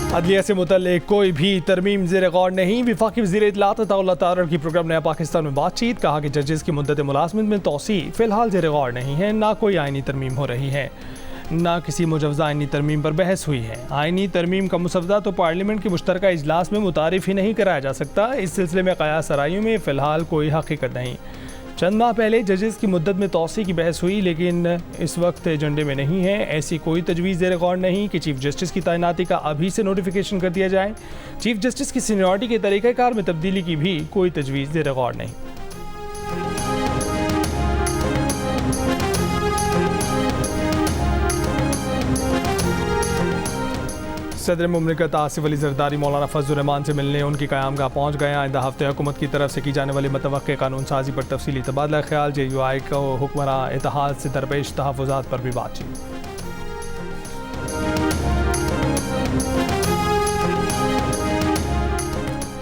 अदलिया से मुतल्लिक कोई भी तरमीम ज़ेर गौर नहीं। वफाकी वज़ीर इत्तलात अताउल्लाह तारड़ की प्रोग्राम नया पाकिस्तान में बातचीत। कहा कि जजेस की मुद्दत मुलाज़मत में तोसी फ़िलहाल ज़ेर गौर नहीं है, ना कोई आइनी तरमीम हो रही है, ना किसी मुजवज़ा आइनी तरमीम पर बहस हुई है। आइनी तरमीम का मुसवदा तो पार्लियामेंट के मुश्तरका इजलास में मुतारिफ ही नहीं कराया जा सकता। इस सिलसिले में क़यास आराइयों में फ़िलहाल कोई हकीकत नहीं। चंद माह पहले जजेस की मुद्दत में तोसी की बहस हुई, लेकिन इस वक्त एजेंडे में नहीं है। ऐसी कोई तजवीज़ ज़ेर गौर नहीं कि चीफ जस्टिस की तैनाती का अभी से नोटिफिकेशन कर दिया जाए। चीफ जस्टिस की सीनियरिटी के तरीक़ाकार में तब्दीली की भी कोई तजवीज़ ज़ेर गौर नहीं। सदर मुमलिकत आसिफ अली जरदारी मौलाना फजल रहमान से मिलने उनकी क़यामगाह पहुँच गए। आइंदा हफ्ते हुकूमत की तरफ से की जाने वाली मतवक्के कानून साजी पर तफसीली तबादला ख्याल। JUI को हुक्मरान इत्तेहाद से दरपेश तहफ़्फ़ुज़ात पर भी बातचीत।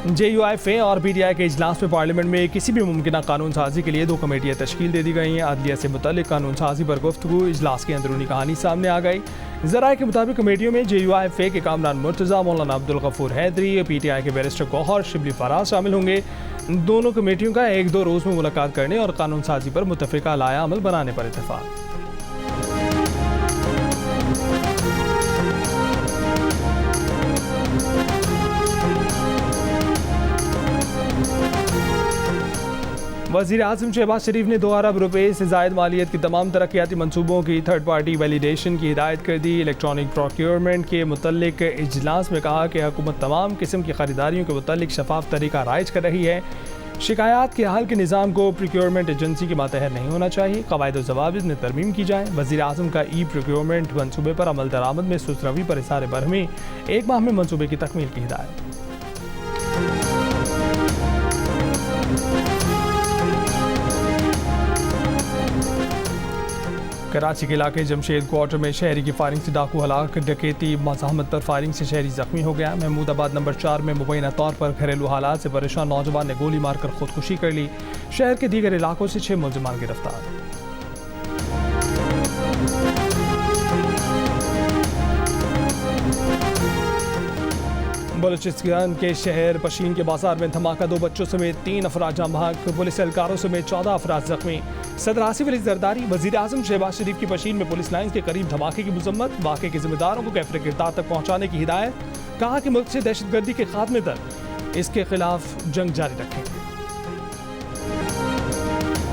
JUI और PTI के इजलास में पार्लियामेंट में किसी भी मुमकिन कानून साजी के लिए 2 कमेटियाँ तश्कील दे दी गई हैं। अदलिया से मुतल्लिक कानून साजी पर गुफ्तगू, इजलास की अंदरूनी कहानी सामने आ गई। ज़राए के मुताबिक कमेटियों में JUI के कामरान मुर्तज़ा, मौलाना अब्दुल गफूर हैदरी, PTI के बैरिस्टर गौहर शिबली फराज शामिल होंगे। दोनों कमेटियों का 1-2 रोज़ में मुलाकात करने और कानून साजी पर मुतफ़िका लाया अमल बनाने पर इत्तेफाक। वज़ीर आज़म शहबाज शरीफ ने 2 अरब रुपए से ज़ायद मालियत की तमाम तरक्याती मनसूबों की थर्ड पार्टी वैलिडेशन की हिदायत कर दी। इलेक्ट्रॉनिक प्रोक्योरमेंट के मुतल्लिक इजलास में कहा कि हुकूमत तमाम किस्म की खरीदारियों के मुतल्लिक शफाफ तरीका राइज कर रही है। शिकायत के हल के निज़ाम को प्रोक्योरमेंट एजेंसी के मातहत नहीं होना चाहिए। क़वाइद व ज़वाबित में तरमीम की जाए। वज़ीर आज़म का प्रोक्योरमेंट मनसूबे पर अमल दरामद में सुस्त रवी पर इज़हार बरहमी, 1 माह में मनसूबे की तकमील की हिदायत। कराची के इलाके जमशेद क्वार्टर में शहरी की फायरिंग से डाकू हलाक, डकैती मज़ाहमत पर फायरिंग से शहरी जख्मी हो गया। महमूदाबाद नंबर 4 में मुबैना तौर पर घरेलू हालात से परेशान नौजवान ने गोली मारकर खुदकुशी कर ली। शहर के दीगर इलाकों से 6 मुलज़िमान गिरफ्तार। बलूचिस्तान के शहर पशीन के बाजार में धमाका, 2 बच्चों समेत 3 अफराद जाँ बहक, पुलिस एहलकारों समेत 14 अफराद जख्मी। सदर आसिफ अली जरदारी, वज़ीर आज़म शहबाज शरीफ की पशीन में पुलिस लाइन्स के करीब धमाके की मज़म्मत, वाक़े के जिम्मेदारों को कैफ़रे गिरदार तक पहुँचाने की हिदायत। कहा कि मुल्क से दहशतगर्दी के खात्मे तक इसके खिलाफ जंग जारी रखेंगे।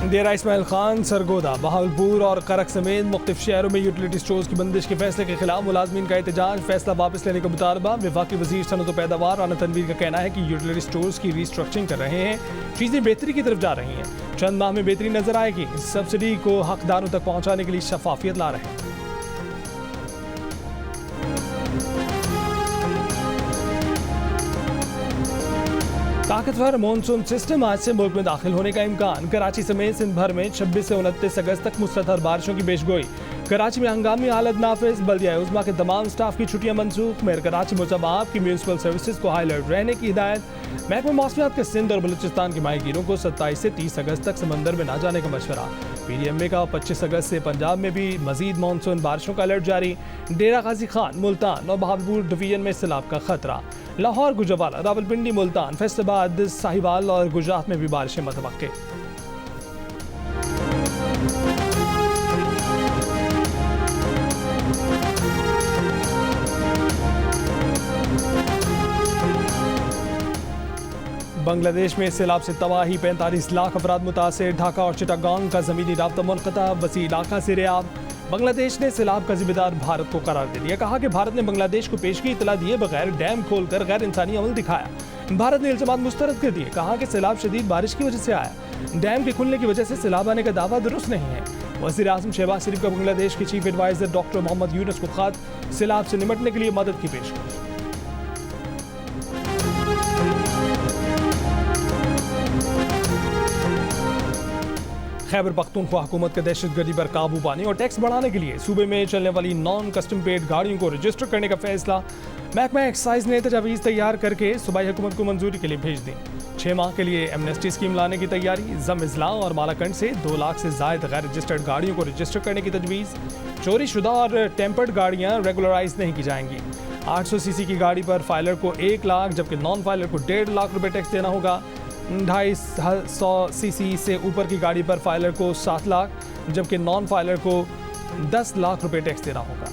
डेरा इस्माइल खान, सरगोदा, बहावलपुर और करक समेत मुख्तलिफ शहरों में यूटिलिटी स्टोर्स की बंदिश के फैसले के खिलाफ मुलाजमीन का एहतजाज, फैसला वापस लेने का मुतालबा। वफाकी वज़ीर सनअत व पैदावार राना तनवीर का कहना है कि यूटिलिटी स्टोर्स की रीस्ट्रक्चरिंग कर रहे हैं, चीज़ें बेहतरी की तरफ जा रही हैं, चंद माह में बेहतरी नजर आएगी। सब्सिडी को हकदारों तक पहुँचाने के लिए शफाफियत ला रहे हैं। ताकतवर मानसून सिस्टम आज से मुल्क में दाखिल होने का इम्कान। कराची समेत सिंध भर में 26 से 29 अगस्त तक मुसलसल बारिशों की पेशगोई। कराची में हंगामी हालत नाफिज, बल्दिया उज़्मा के तमाम स्टाफ की छुट्टियां मनसूख। मेयर कराची मुजब की म्यूनसिपल सर्विसेज को हाई अलर्ट रहने की हिदायत। महकमा मौसमियात के सिंध और बलूचिस्तान के माहीगीरों को 27 से 30 अगस्त तक समंदर में न जाने का मशवरा। PDMA का 25 अगस्त से पंजाब में भी मजीद मानसून बारिशों का अलर्ट जारी। डेरा गाजी खान, मुल्तान और बहावलपुर डिवीजन में सैलाब का खतरा। लाहौर, गुजरावाला, रावलपिंडी, मुल्तान, फैसलाबाद, साहिवाल और गुजरात में भी बारिशें मतवक्के। बांग्लादेश में सैलाब से तबाही, 45 लाख अफराद मुतासिर। ढाका और चिटागांग का ज़मीनी राब्ता मुनक़ता, वसी इलाका से रेआब। बांग्लादेश ने सैलाब का जिम्मेदार भारत को करार दे दिया। कहा कि भारत ने बांग्लादेश को पेशगी इतला दिए बगैर डैम खोलकर गैर इंसानी अमल दिखाया। भारत ने इल्ज़ामात मुस्तरद कर दिए। कहा कि सैलाब शदीद बारिश की वजह से आया, डैम के खुलने की वजह से सैलाब आने का दावा दुरुस्त नहीं है। वज़ीर आज़म शहबाज शरीफ का बांग्लादेश के chief adviser doctor Mohammad Yunus को ख़त, सैलाब से निपटने के लिए मदद की पेशकश। खैबर पख्तूनख्वा हुकूमत का दहशतगर्दी पर काबू पाने और टैक्स बढ़ाने के लिए सूबे में चलने वाली नॉन कस्टम पेड गाड़ियों को रजिस्टर करने का फैसला। महकमा एक्साइज ने तजावीज़ तैयार करके सूबाई हुकूमत को मंजूरी के लिए भेज दी। 6 माह के लिए एमनेस्टी स्कीम लाने की तैयारी। जम इजला और मालाकंड से 2 लाख से ज़ायद गैर रजिस्टर्ड गाड़ियों को रजिस्टर करने की तजवीज़। चोरी शुदा और टेम्पर्ड गाड़ियाँ रेगुलराइज नहीं की जाएंगी। 800 सीसी की गाड़ी पर फाइलर को 1 लाख जबकि नॉन फाइलर को 1.5 लाख रुपए टैक्स देना होगा। 250 सीसी से ऊपर की गाड़ी पर फाइलर को 7 लाख जबकि नॉन फाइलर को 10 लाख रुपए टैक्स देना होगा।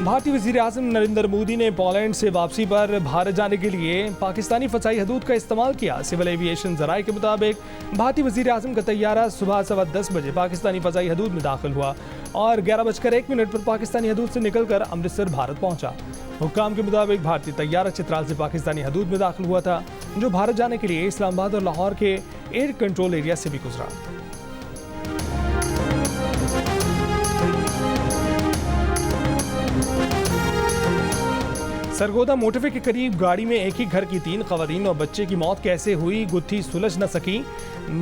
भारतीय वज़ीर आज़म नरेंद्र मोदी ने पोलैंड से वापसी पर भारत जाने के लिए पाकिस्तानी फ़ज़ाई हदूद का इस्तेमाल किया। सिविल एविएशन ज़राए के मुताबिक भारतीय वज़ीर आज़म का तैयारा सुबह 10:15 बजे पाकिस्तानी फ़ज़ाई हदूद में दाखिल हुआ और 11:01 पर पाकिस्तानी हदूद से निकलकर अमृतसर भारत पहुंचा। हुक्काम के मुताबिक भारतीय तैयारा चित्राल से पाकिस्तानी हदूद में दाखिल हुआ था, जो भारत जाने के लिए इस्लामाबाद और लाहौर के एयर कंट्रोल एरिया से भी गुजरा। सरगोदा मोटरवे के करीब गाड़ी में एक ही घर की 3 खवातीन और बच्चे की मौत कैसे हुई, गुत्थी सुलझ न सकी।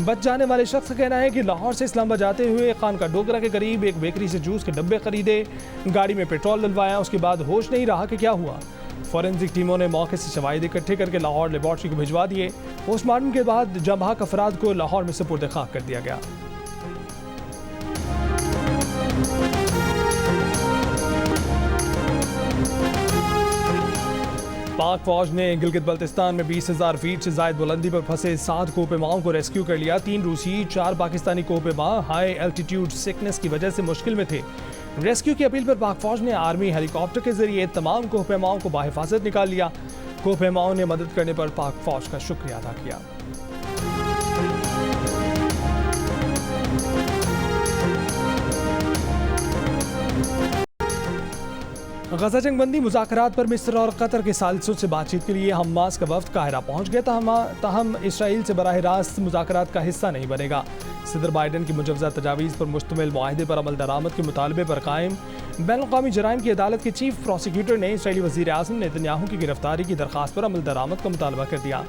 बच जाने वाले शख्स का कहना है कि लाहौर से इस्लामाबाद जाते हुए खान का डोगरा के करीब एक बेकरी से जूस के डब्बे खरीदे, गाड़ी में पेट्रोल डलवाया, उसके बाद होश नहीं रहा कि क्या हुआ। फॉरेंसिक टीमों ने मौके से शवाहिद इकट्ठे करके लाहौर लेबॉर्ट्री को भिजवा दिए। पोस्टमार्टम के बाद जबाक अफराद को लाहौर में सुपुर्द खाक कर दिया गया। पाक फौज ने गिलगित बल्तिस्तान में 20,000 फीट से जायद बुलंदी पर फंसे 7 कोपे माओं को रेस्क्यू कर लिया। 3 रूसी 4 पाकिस्तानी कोपे मां हाई एल्टीट्यूड सिकनेस की वजह से मुश्किल में थे। रेस्क्यू की अपील पर पाक फौज ने आर्मी हेलीकॉप्टर के जरिए तमाम कोपे माओं को बाहिफाजत निकाल लिया। कोपे माओं ने मदद करने पर पाक फौज का शुक्रिया अदा किया। गजा जंगबंदी मुज़ाकरात पर मिस्र और कतर के सालिसों से बातचीत के लिए हमास का वफ्द काहिरा पहुंच गया। ताहम इसराइल से बराह रास्त मुज़ाकरात का हिस्सा नहीं बनेगा। सदर बाइडन की मुजवज़ा तजावीज़ पर मुश्तमिल मुआहदे पर अमल दरामद के मुतालबे पर कायम। बैनुल-अक़वामी जराइम की अदालत के चीफ प्रोसिक्यूटर ने इसराइली वज़ीर आज़म नेतन्याहू की गिरफ्तारी की दरख्वास्त पर अमल दरामद का मुतालबा कर दिया।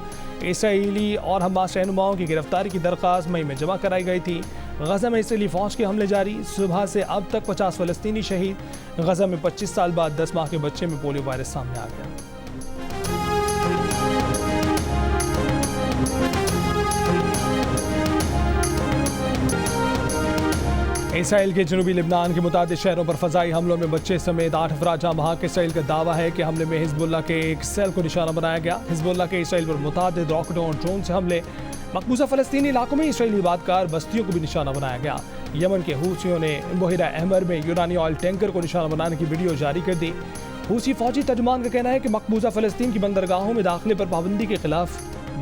इसराइली और हमास रहनुमाओं की गिरफ्तारी की दरख्वास्त मई में जमा कराई गई थी। गजा में इसराइली फौज के हमले जारी, सुबह से अब तक 50 फ़लस्तीनी शहीद। गजा में 25 साल बाद 10 माह के बच्चे में पोलियो वायरस सामने आ गया। इसराइल के जनूबी लिबनान के मुतादिद शहरों पर फ़ज़ाई हमलों में बच्चे समेत 8 अफराद जहाँ बहक। इसराइल का दावा है कि हमले में हिजबुल्लाह के एक सेल को निशाना बनाया गया। हिजबुल्लाह के इसराइल पर मुतादिद रॉकेटों और ड्रोन से हमले। मकबूजा फ़लस्तीनी इलाकों में इसराइली आबादकार बस्तियों को भी निशाना बनाया गया। यमन के हूसियों ने बहिरा अहमर में यूनानी ऑयल टैंकर को निशाना बनाने की वीडियो जारी कर दी। हूसी फौजी तर्जुमान का कहना है कि मकबूजा फ़लस्तीन की बंदरगाहों में दाखिले पर पाबंदी के खिलाफ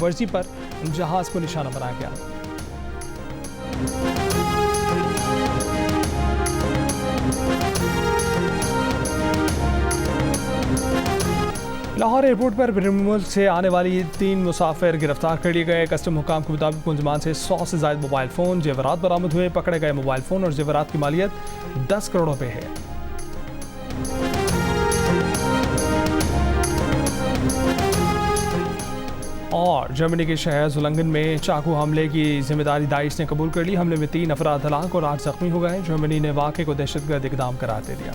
वर्जी पर जहाज़ को निशाना बनाया गया। लाहौर एयरपोर्ट पर मुल्क से आने वाली 3 मुसाफिर गिरफ्तार कर लिए गए। कस्टम हुकाम के मुताबिक मुलजमान से 100 से ज़ायद मोबाइल फ़ोन जेवरात बरामद हुए। पकड़े गए मोबाइल फ़ोन और जेवरात की मालियत 10 करोड़ रुपए है। और जर्मनी के शहर जुलंगन में चाकू हमले की जिम्मेदारी दाइश ने कबूल कर ली। हमले में 3 अफराद हलाक और 8 जख्मी हो गए। जर्मनी ने वाक़े को दहशतगर्द इक़दाम करार दे दिया।